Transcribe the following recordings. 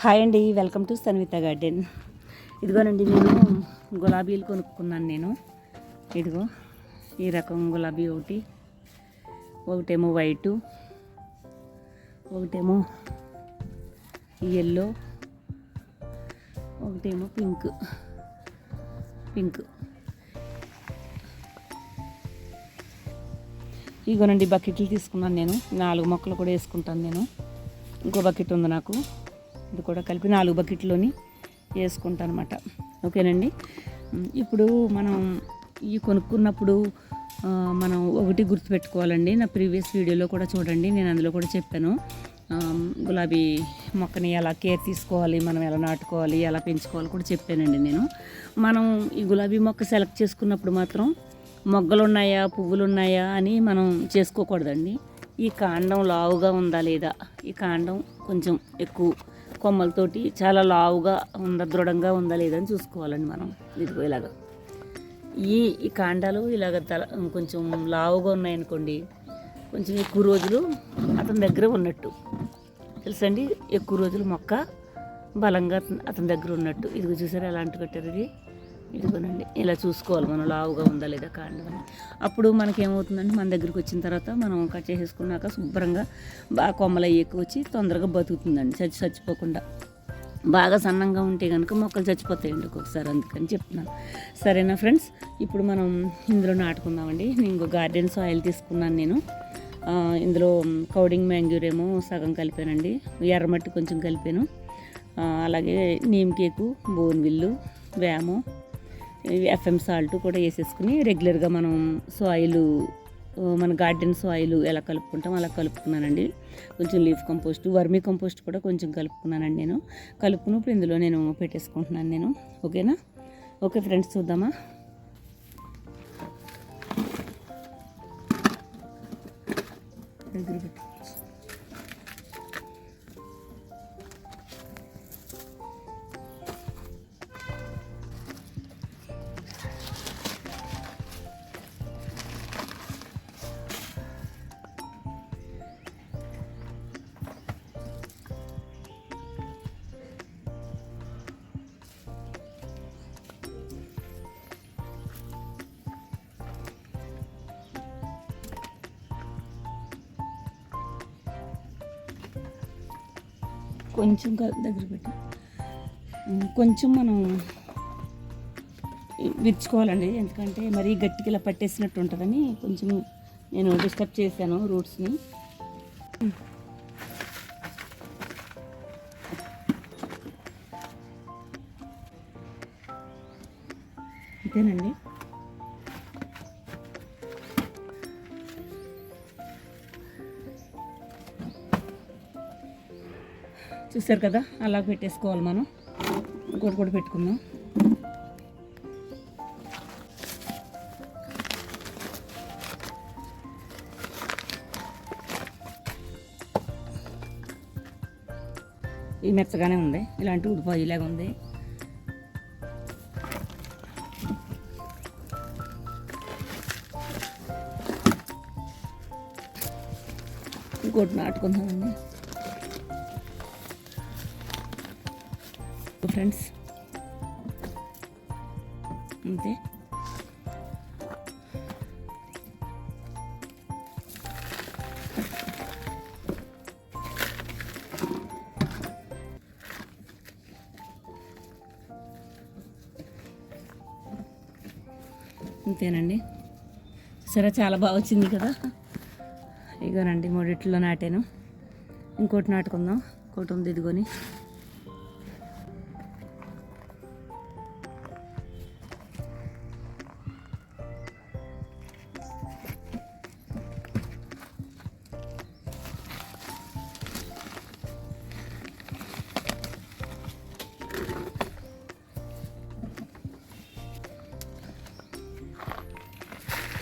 Hi అండి, welcome to Sanvitha garden. ఇదిగోనండి, నేను గులాబీలు కొనుక్కున్నాను. నేను ఇదిగో ఈ రకం గులాబీ ఒకటేమో వైటు, ఒకటేమో ఎల్లో, ఒకటేమో పింక్. ఇదిగోనండి బకెట్లు తీసుకున్నాను. నేను 4 మొక్కలు కూడా వేసుకుంటాను. నేను ఇంకో బకెట్ ఉంది నాకు, ఇది కూడా కలిపి 4 బకెట్లోని వేసుకుంటాను అనమాట. ఓకేనండి. ఇప్పుడు మనం ఈ కొనుక్కున్నప్పుడు మనం ఒకటి గుర్తుపెట్టుకోవాలండి. నా ప్రీవియస్ వీడియోలో కూడా చూడండి, నేను అందులో కూడా చెప్పాను. గులాబీ మొక్కని ఎలా కేర్ తీసుకోవాలి, మనం ఎలా నాటుకోవాలి, ఎలా పెంచుకోవాలి కూడా చెప్పానండి నేను. మనం ఈ గులాబీ మొక్క సెలెక్ట్ చేసుకున్నప్పుడు మాత్రం మొగ్గలు ఉన్నాయా, పువ్వులు ఉన్నాయా అని మనం చేసుకోకూడదండి. ఈ కాండం లావుగా ఉందా లేదా, ఈ కాండం కొంచెం ఎక్కువ కొమ్మలతోటి చాలా లావుగా ఉందా, దృఢంగా ఉందా లేదా అని చూసుకోవాలండి మనం. ఇదిగో ఇలాగ ఈ కాండాలు ఇలాగ కొంచెం లావుగా ఉన్నాయనుకోండి, కొంచెం ఎక్కువ రోజులు అతని దగ్గర ఉన్నట్టు తెలుసండి. ఎక్కువ రోజులు మొక్క బలంగా అతని దగ్గర ఉన్నట్టు. ఇదిగో చూసారా ఎలా అంటు కట్టారు. ఇదిగోనండి, ఇలా చూసుకోవాలి మనం, లావుగా ఉందా లేదా కాండం అని. అప్పుడు మనకేమవుతుందంటే మన దగ్గరికి వచ్చిన తర్వాత మనం కట్ చేసేసుకున్నాక శుభ్రంగా బాగా కొమ్మలు ఎక్కువ వచ్చి తొందరగా బతుకుతుందండి, చచ్చిపోకుండా. బాగా సన్నంగా ఉంటే కనుక మొక్కలు చచ్చిపోతాయండి ఒక్కొక్కసారి, అందుకని చెప్తున్నాను. సరేనా ఫ్రెండ్స్, ఇప్పుడు మనం ఇందులో నాటుకుందామండి. నేను ఇంకో గార్డెన్ సాయిల్ తీసుకున్నాను. నేను ఇందులో కౌడింగ్ మ్యాంగ్యూర్ ఏమో సగం కలిపానండి, ఎర్రమట్టి కొంచెం కలిపాను, అలాగే నీమ్ కేకు, బోన్విల్లు, వేమో, ఎఫ్ఎం సాల్ట్ కూడా వేసేసుకుని రెగ్యులర్గా మనం సాయిల్, మన గార్డెన్ సాయిల్ ఎలా కలుపుకుంటాం అలా కలుపుకున్నానండి. కొంచెం లీఫ్ కంపోస్ట్, వర్మీ కంపోస్ట్ కూడా కొంచెం కలుపుకున్నానండి. నేను కలుపుకున్నప్పుడు ఇందులో నేను పెట్టేసుకుంటున్నాను నేను. ఓకేనా? ఓకే ఫ్రెండ్స్, చూద్దామా. దగ్గర పెట్టి కొంచెం దగ్గర పెట్టి కొంచెం మనం విరుచుకోవాలండి, ఎందుకంటే మరీ గట్టిగా ఇలా పట్టేసినట్టు ఉంటుందని కొంచెం నేను డిస్టర్బ్ చేశాను రూట్స్ని. అంతేనండి. చూసారు కదా, అలా పెట్టేసుకోవాలి మనం. ఇంకోటి కూడా పెట్టుకుందాం. ఇది మెత్తగానే ఉంది, ఇలాంటి ఉడిపోయేలాగా ఉంది. ఇంకోటి నాటుకుందామండి ఫ్రెండ్స్. అంతే. అంతేనండి. సరే, చాలా బాగా వచ్చింది కదా. ఇదిగోనండి, 3 నాటాను. ఇంకోటి నాటుకుందాం. ఇంకోటి ఉంది, ఇదిగోని.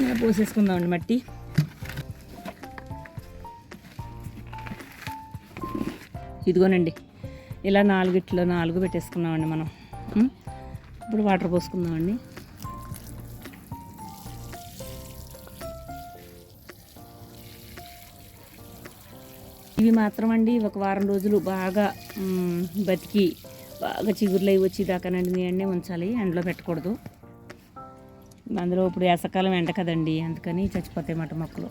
ఇలా పోసేసుకుందామండి మట్టి. ఇదిగోనండి, ఇలా 4 పెట్టేసుకున్నామండి మనం. ఇప్పుడు వాటర్ పోసుకుందామండి. ఇవి మాత్రం అండి ఒక వారం రోజులు బాగా బతికి బాగా చిగురులు అవి వచ్చి దాకానండి మీ ఎండే ఉంచాలి, ఎండలో పెట్టకూడదు. అందులో ఇప్పుడు వేసవకాలం ఎండ కదండి, అందుకని చచ్చిపోతాయి అన్నమాట మొక్కలు.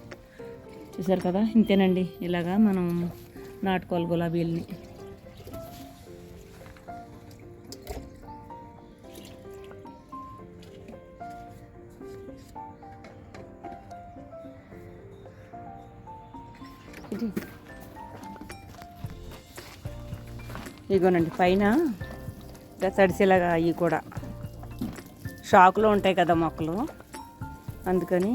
చూసారు కదా, ఇంతేనండి. ఇలాగా మనం నాటుకోవాలి గులాబీలని. ఇగోనండి పైన తడిసేలాగా అవి కూడా షాకులో ఉంటాయి కదా మొక్కలు, అందుకని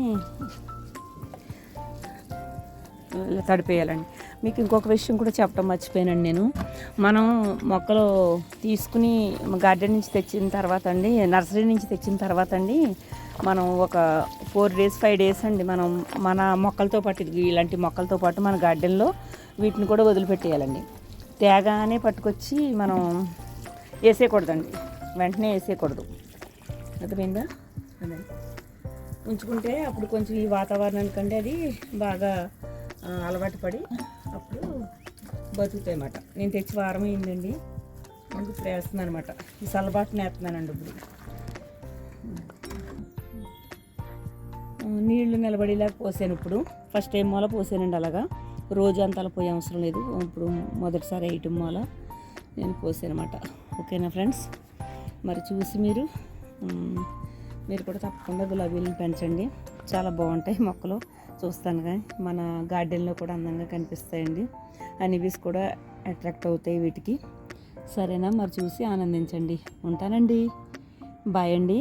తడిపేయాలండి. మీకు ఇంకొక విషయం కూడా చెప్పడం మర్చిపోయానండి నేను. మనం మొక్కలు తీసుకుని గార్డెన్ నుంచి తెచ్చిన తర్వాత అండి, నర్సరీ నుంచి తెచ్చిన తర్వాత అండి, మనం ఒక 4 days 5 days అండి మనం మన మొక్కలతో పాటు ఇలాంటి మొక్కలతో పాటు మన గార్డెన్లో వీటిని కూడా వదిలిపెట్టేయాలండి. తేగానే పట్టుకొచ్చి మనం వేసేయకూడదండి, వెంటనే వేసేయకూడదు. అర్థమైందా? అదే ఉంచుకుంటే అప్పుడు కొంచెం ఈ వాతావరణానికంటే అది బాగా అలవాటు పడి అప్పుడు బతుకుతాయి అన్నమాట. నేను తెచ్చి వారం అయిందండి, అందుకు ఇప్పుడు వేస్తున్నాను అనమాట. ఈ సలబాటుని వేస్తున్నానండి. ఇప్పుడు నీళ్లు నిలబడేలాగా పోసాను. ఇప్పుడు ఫస్ట్ టైం మూల పోసానండి. అలాగా రోజు అంత అలా పోయే అవసరం లేదు. ఇప్పుడు మొదటిసారి 8 మూల నేను పోసాను అనమాట. ఓకేనా ఫ్రెండ్స్? మరి చూసి మీరు కూడా తప్పకుండా గులాబీలను పెంచండి, చాలా బాగుంటాయి మొక్కలు. చూస్తానుగా మన గార్డెన్లో కూడా అందంగా కనిపిస్తాయండి. హనీబీస్ కూడా అట్రాక్ట్ అవుతాయి వీటికి. సరేనా? మరి చూసి ఆనందించండి. ఉంటానండి. బాయ్ అండి.